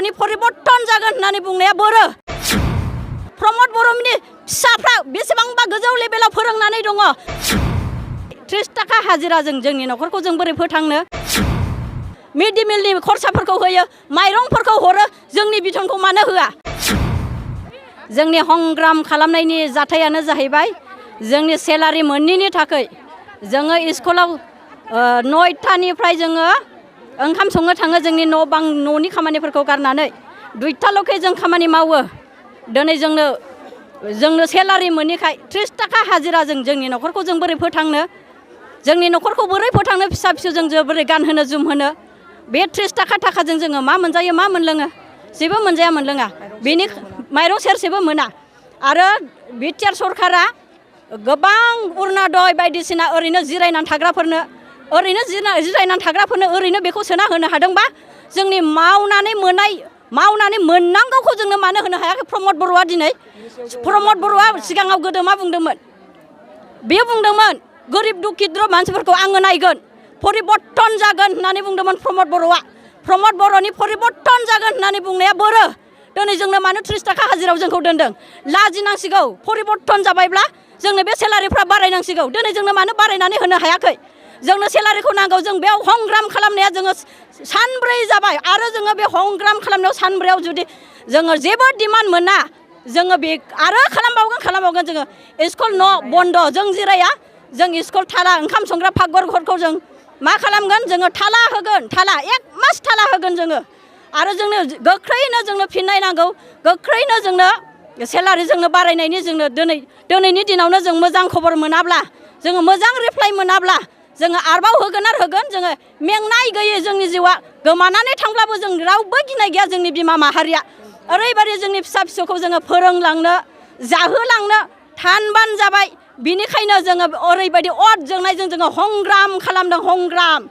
बर'नि परिबर्तन जागोन होननानै बुंनाया बोरो प्रमद बर'नि फिसाफ्रा बेसेबांबा गोजौ लेभेलाव फोरोंनानै दङ 30 थाखा हाजिराजों जोंनि न'खरखौ जों बोरै फोथांनो मिड डे मिलनि खरसाफोरखौ होयो माइरंफोरखौ हरो जोंनि बिथनखौ मानो होआ जोंनि संग्राम खालामनायनि जाथायानो जाहैबाय जोंनि सेलारि मोनैनि थाखाय जोङो स्कुलाव 9टानिफ्राय जोङो ओंखाम संनो थाङो जोंनि न' बां न'नि खामानिफोरखौ गारनानै 2टाल'खै जों खामानि मावो दिनै जोंनो सेलारि मोनैखाय 30 थाखा हाजिराजों जोंनि न'खरखौ जों बोरै फोथांनो जोंनि न'खरखौ बोरै फोथांनो फिसा फिसौजों जों बोरै गानहोनो जोमहोनो बे 30 थाखाजों जोङो मा मोनजायो मा मोनलोङो जेबो मोनजाया मोनलोङा बेनि माइरं सेरसेबो मोना आरो बिटिआर सरकारा गोबां अरुणोदय बायदिसिना ओरैनो जिरायनानै थाग्राफोरनो ओरैनो बेखौ सोना होनो हादोंबा जोंनि मावनानै मोननांगौखौ जोंनो मानो होनो हायाखै प्रमद बर'आ दिनै प्रमद बर'आ सिगाङाव गोदो मा बुंदोंमोन बेयो बुंदोंमोन गोरिब दुखिद्र मानसिफोरखौ आङो नायगोन परिबर्तन जागोन होननानै बुंदोंमोन प्रमद बर'आ प्रमद बर'नि परिबर्तन जागोन होननानै बुंनाया बोरो दिनै जोंनो मानो 30 थाखा हाजिरायाव जोंखौ दोनदों लाजिनांसिगौ परिबर्तन जाबायब्ला जोंनो बे सेलारिफ्रा बारायनांसिगौ दिनै जोंनो मानो बारायनानै होनो हायाखै जोंनो सेलारिखौ नांगौ जों बेयाव संग्राम खालामनाया जोङो सानब्रै जाबाय आरो जोङो बे संग्राम खालामनायाव सानब्रैयाव जुदि जोङो जेबो डिमान्ड मोना जोङो बे आरो खालामबावगोन जोङो स्कुल न' बन्द जों जिराया जों स्कुल थाला ओंखाम संग्रा फाकघरखौ जों मा खालामगोन जोङो थाला होगोन थाला 1 मास थाला होगोन जोङो आरो जोंनो गोख्रैनो जोंनो फिननाय नांगौ गोख्रैनो जोंनो सेलारि जोंनो बारायनायनि जोंनो दिनैनि दिनावनो जों मोजां खबर मोनाब्ला जोङो मोजां रिप्लाइ मोनाब्ला जोङो आरोबाव होगोन जोङो मेंनाय गैयै जोंनि जिउआ गोमानानै थांब्लाबो जों रावबो गिनाय गैया जोंनि बिमा माहारिया ओरैबायदि जोंनि फिसा फिसौखौ जोङो फोरोंलांनो जाहोलांनो थानबान जाबाय बिनिखायनो जोङो ओरैबायदि अर जोंनायजों जोङो संग्राम खालामदों संग्राम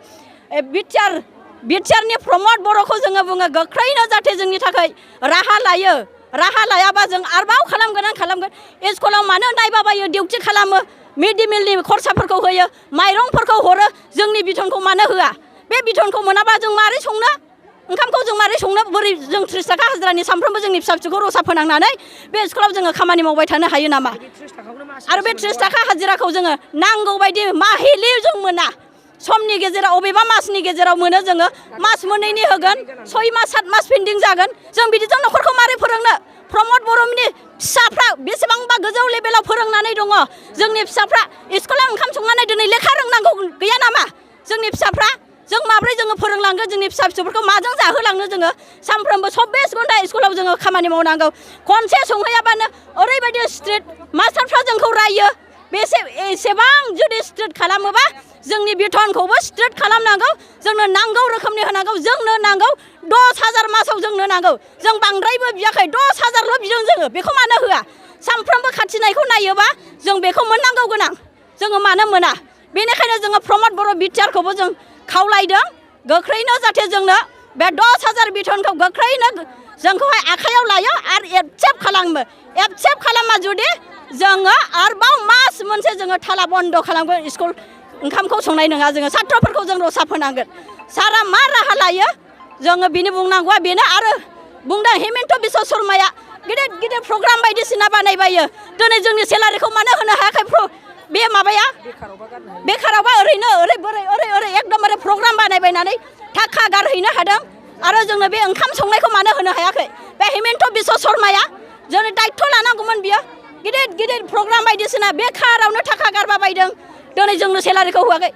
बिटिआरनि प्रमद बर'खौ जोङो बुङो गोख्रैनो जाहाथे जोंनि थाखाय राहा लायाबा जों आरोबाव खालामगोन स्कुलाव मानो नायबाबायो डिउटि खालामो मिड डे मिलनि खरसाफोरखौ होयो माइरंफोरखौ हरो जोंनि बिथनखौ मानो होआ बे बिथनखौ मोनाबा जों मारै संनो ओंखामखौ जों मारै संनो बोरै जों 30 थाखा हाजिरानि सानफ्रोमबो जोंनि फिसा फिसौखौ रसा फोनांनानै बे स्कुलाव जोङो खामानि मावबाय थानो हायो नामा आरो बे 30 थाखा हाजिराखौ जोङो नांगौ बायदि माहिलि जों मोना समनि गेजेराव अबेबा मासनि गेजेराव मोनो जोङो मास मोननैनि होगोन 6 मास 7 मास पेन्डिं जागोन जों बिदिजों न'खरखौ मारै फोरोंनो प्रमद बर'नि फिसाफ्रा बेसेबांबा गोजौ लेभेलाव फोरोंनानै दङ जोंनि फिसाफ्रा स्कुलाव ओंखाम संनानै दिनै लेखा रोंनांगौ गैया नामा जोंनि फिसाफ्रा जों माब्रै जोङो फोरोंलांगोन जोंनि फिसा फिसौफोरखौ माजों जाहोलांनो जोङो सानफ्रोमबो 24 घन्टा स्कुलाव जोङो खामानि मावनांगौ खनसे संहैयाबानो ओरैबायदि स्ट्रिक्ट मास्टारफ्रा जोंखौ रायो एसेबां जुदि स्ट्रिक्ट खालामोबा जोंनि बिथनखौबो स्ट्रिक्ट खालामनांगौ जोंनो नांगौ रोखोमनि होनांगौ जोंनो नांगौ 10,000 मासाव जोंनो नांगौ जों बांद्रायबो बियाखै 10,000ल' बिदों जोङो बेखौ मानो होआ सानफ्रोमबो खाथिनायखौ नायोबा जों बेखौ मोननांगौ गोनां जोङो मानो मोना बेनिखायनो जोङो प्रमद बर' बिटिआरखौबो जों खावलायदों गोख्रैनो जाहाथे जोंनो बे 10,000 बिथनखौ गोख्रैनो जोंखौहाय आखायाव लायो आरो एक्सेप्ट खालामा जुदि जोङो आरोबाव मास मोनसे जोङो थाला बन्द खालामगोन स्कुल ओंखामखौ संनाय नङा जोङो सात्रफोरखौ जों रसा फोनांगोन सारा मा राहा लायो जोङो बिनि बुंनांगौआ बेनो आरो बुंदों हिमन्त बिश्व शर्माया गिदिर प्रग्राम बायदिसिना बानायबायो दिनै जोंनि सेलारिखौ मानो होनो हायाखै बे माबाया बेखारावबा ओरै एकदमबारे प्रग्राम बानायबायनानै थाखा गारहैनो हादों आरो जोंनो बे ओंखाम संनायखौ मानो होनो हायाखै बे हिमन्त बिश्व शर्माया जोंनि दायित्व लानांगौमोन बियो गिदिर प्रग्राम बायदिसिना बेखारावनो थाखा गारबा बायदों दिनै जोंनो सेलारिखौ होआखै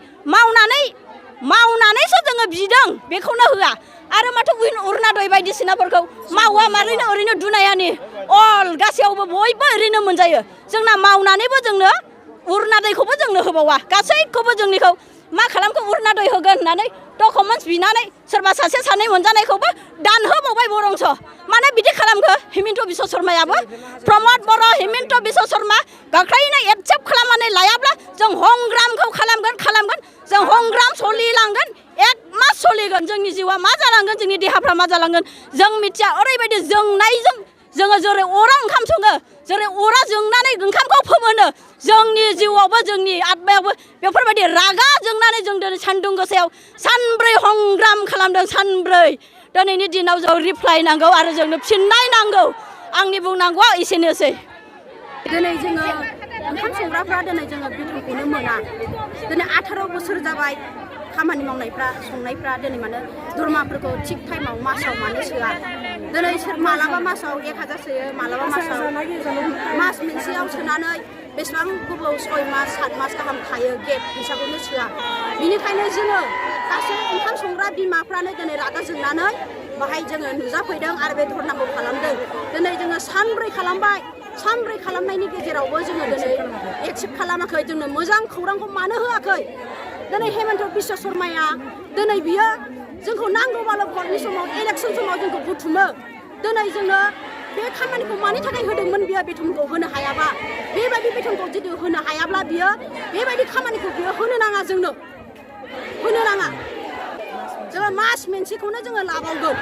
मावनानैसो जोङो बिदों बेखौनो होआ आरो माथो अरुणोदय बायदिसिनाफोरखौ मावा मारैनो ओरैनो दुनायानि अल गासैयावबो बयबो ओरैनो मोनजायो जोंना मावनानैबो जोंनो अरुणोदयखौबो जोंनो होबावा गासैखौबो जोंनिखौ मा खालामखो अरुणोदय होगोन होननानै डकुमेन्ट्स बिनानै सोरबा सासे सानै मोनजानायखौबो दानहोबावबाय बरंस माने बिदि खालामखो हिमन्त बिश्व शर्मायाबो प्रमद बर' हिमन्त बिश्व शर्मा गोख्रैनो एक्सेप्ट खालामनानै लायाब्ला जों संग्रामखौ खालामगोन जों संग्राम सोलिलांगोन 1 मास सोलिगोन जोंनि जिउआ मा जालांगोन जोंनि देहाफ्रा मा जालांगोन जों मिथिया ओरैबायदि जोंनायजों जोङो जेरै अरा ओंखाम सङो जेरै अरा जोंनानै ओंखामखौ फोमोनो जोंनि जिउआवबो जोंनि आत्मायावबो बेफोरबायदि रागा जोंनानै जों दिनै सान्दुं गोसायाव सानब्रै संग्राम खालामदों सानब्रै दिनैनि दिनाव जों रिप्लाइ नांगौ आरो जोंनो फिननाय नांगौ आंनि बुंनांगौआ एसेनोसै दिनै जोङो ओंखाम संग्राफ्रा दिनै जोङो बेथनखौनो मोना दिनै 18 बोसोर जाबाय खामानि मावनायफ्रा संनायफ्रा दिनै माने दरमाफोरखौ थिग टाइमाव मासाव माने सोआ दिनै मालाबा मासाव 1000 सोयो मालाबा मासाव मास मोनसेयाव सोनानै बेसेबां गोबाव 6 मास 7 मास गाहाम थायो गेप फैसाखौनो सोआ बिनिखायनो जोङो गासै ओंखाम संग्रा बिमाफ्रानो दिनै रागा जोंनानै बाहाय जोङो नुजाफैदों आरो बे धरनाखौ खालामदों दिनै जोङो सानब्रै खालामबाय सानब्रै खालामनायनि गेजेरावबो जोङो दिनै एक्सेप्ट खालामाखै जोंनो मोजां खौरांखौ मानो होआखै दिनै हेमन्त बिश्व शर्माया दिनै बियो जोंखौ नांगौबाल' भटनि समाव इलेक्सन समाव जोंखौ बुथुमो दिनै जोंनो बे खामानिखौ मानि थाखाय होदोंमोन बियो बेथनखौ होनो हायाबा बेबायदि बेथनखौ जुदि होनो हायाब्ला बियो बेबायदि खामानिखौ बियो होनो नाङा जोंनो होनो नाङा जोङो मास मोनसेखौनो जोङो लाबावगोन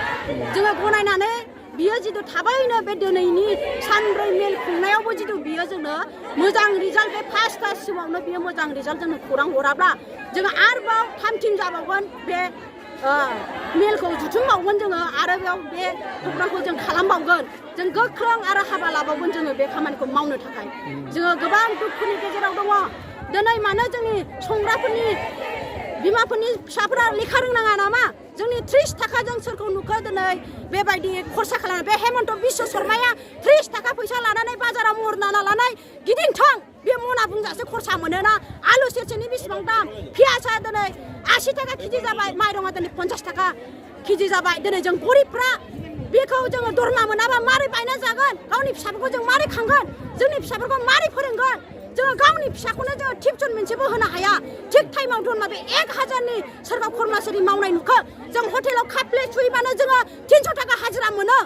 जोङो गनायनानै बियो जितु थाबैनो बे दिनैनि सानब्रै मेल खुंनायावबो जितु बियो जोंनो मोजां रिजाल्ट बे फार्स्टसिमावनो बियो मोजां रिजाल्ट जोंनो खौरां हराब्ला जोङो आरोबाव थामथिम जाबावगोन बे मेलखौ जुथुमबावगोन जोङो आरो बेयाव बे प्रग्रामखौ जों खालामबावगोन जों गोख्रों आरो हाबा लाबावगोन जोङो बे खामानिखौ मावनो थाखाय जोङो गोबां दुखुनि गेजेराव दङ दिनै मानो जोंनि संग्राफोरनि बिमाफोरनि फिसाफोरा लेखा रोंनाङा नामा जोंनि 30 थाखाजों सोरखौ नुखो दिनै बेबायदि खरसा खालामो बे हेमन्त बिश्व शर्माया 30 थाखा फैसा लानानै बाजाराव महरना लानाय गिदिंथों बे मना बुंजासे खरसा मोनोना आलु सेरसेनि बेसेबां दाम पियासा दिनै 80 थाखा केजि जाबाय माइरङा दिनै 50 थाखा केजि जाबाय दिनै जों गरिबफ्रा बेखौ जोङो दरमा मोनाबा मारै बायना जागोन गावनि फिसाफोरखौ जों मारै खांगोन जोंनि फिसाफोरखौ मारै फोरोंगोन जोङो गावनि फिसाखौनो जोङो टिउसन मोनसेबो होनो हाया थिग टाइमाव दोनबा बे 1000नि सोरबा कर्मचारि मावनाय नुखो जों हटेलाव काप प्लेट सुयोबानो जोङो 300 थाखा हाजिरा मोनो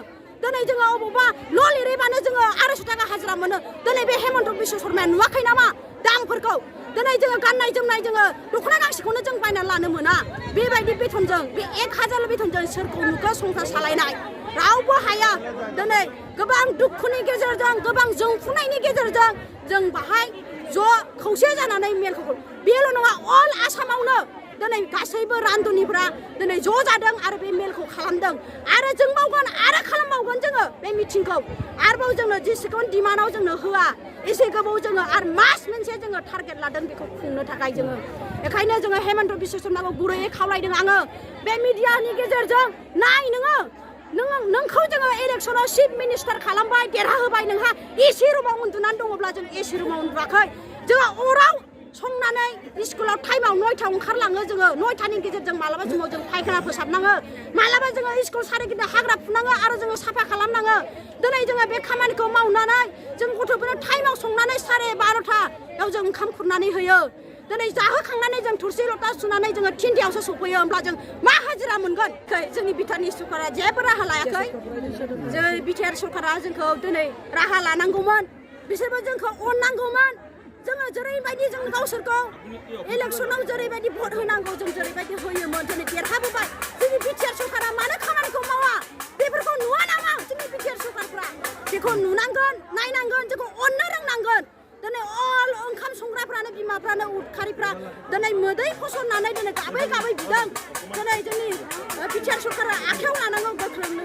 दिनै जोङो अबावबा न' लिरैबानो जोङो 250 थाखा हाजिरा मोनो दिनै बे हेमन्त बिश्व शर्माया नुवाखै नामा दामफोरखौ दिनै जोङो गाननाय जोमनाय जोङो दख'ना गांसेखौनो जों बायनानै लानो मोना बेबायदि बेथनजों बे 1000 बेथनजों सोरखौ नुखो संसार सालायनाय रावबो हाया दिनै गोबां दुखुनि गेजेरजों गोबां जोंफुनायनि गेजेरजों जों बाहाय ज' खौसे जानानै मेलखौ बेल' नङा अल आसामावनो दिनै गासैबो रान्दुनिफ्रा दिनै ज' जादों आरो बे मेलखौ खालामदों आरो जों मावगोन आरो खालामबावगोन जोङो बे मिटिंखौ आरोबाव जोंनो जेसेबां डिमान्डआव जोंनो होआ एसे गोबाव जोङो आरो मास मोनसे जोङो टारगेट लादों बेखौ खुंनो थाखाय जोङो बेखायनो जोङो हेमन्त बिश्व शर्माखौ गुरैयै खावलायदों आङो बे मिडियानि गेजेरजों नाय नोंखौ जोङो इलेक्सनाव चिफ मिनिस्टार खालामबाय देरहाहोबाय नोंहा एसि रुमाव उन्दुनानै दङब्ला जों एसि रुमाव उन्दुवाखै जोङो अराव संनानै स्कुलाव टाइमाव 9टायाव ओंखारलाङो जोङो 9टानि गेजेरजों मालाबा समाव जों फायखाना फोसाबनाङो मालाबा जोङो स्कुल सारिगिदा हाग्रा फुनाङो आरो जोङो साफा खालामनाङो दिनै जोङो बे खामानिखौ मावनानै जों गथ'फोरनो टाइमाव संनानै 12:30याव जों ओंखाम खुरनानै होयो दिनै जाहोखांनानै जों थोरसि लथा सुनानै जोङो 3टायावसो सफैयो होमब्ला जों मा हाजिरा मोनगोन जोंनि बिटिआरनि सरकारा जेबो राहा लायाखै जों बिटिआर सरकारा जोंखौ दिनै राहा लानांगौमोन बिसोरबो जोंखौ अननांगौमोन जोङो जेरैबायदि जों गावसोरखौ इलेक्सनाव जेरैबायदि भट होनांगौ जों जेरैबायदि होयोमोन दिनै देरहाबोबाय जोंनि बिटिआर सरकारा मानो खामानिखौ मावा बेफोरखौ नुवा नामा जोंनि बिटिआर सरकारफ्रा बेखौ नुनांगोन नायनांगोन जोंखौ अननो रोंनांगोन दिनै अल ओंखाम संग्राफ्रानो बिमाफ्रानो उदखारिफ्रा दिनै मोदै फसरनानै दिनै गाबै गाबै बिदों दिनै जोंनि बिटिआर सरकारा आखायाव लानांगौ गोख्रोंनो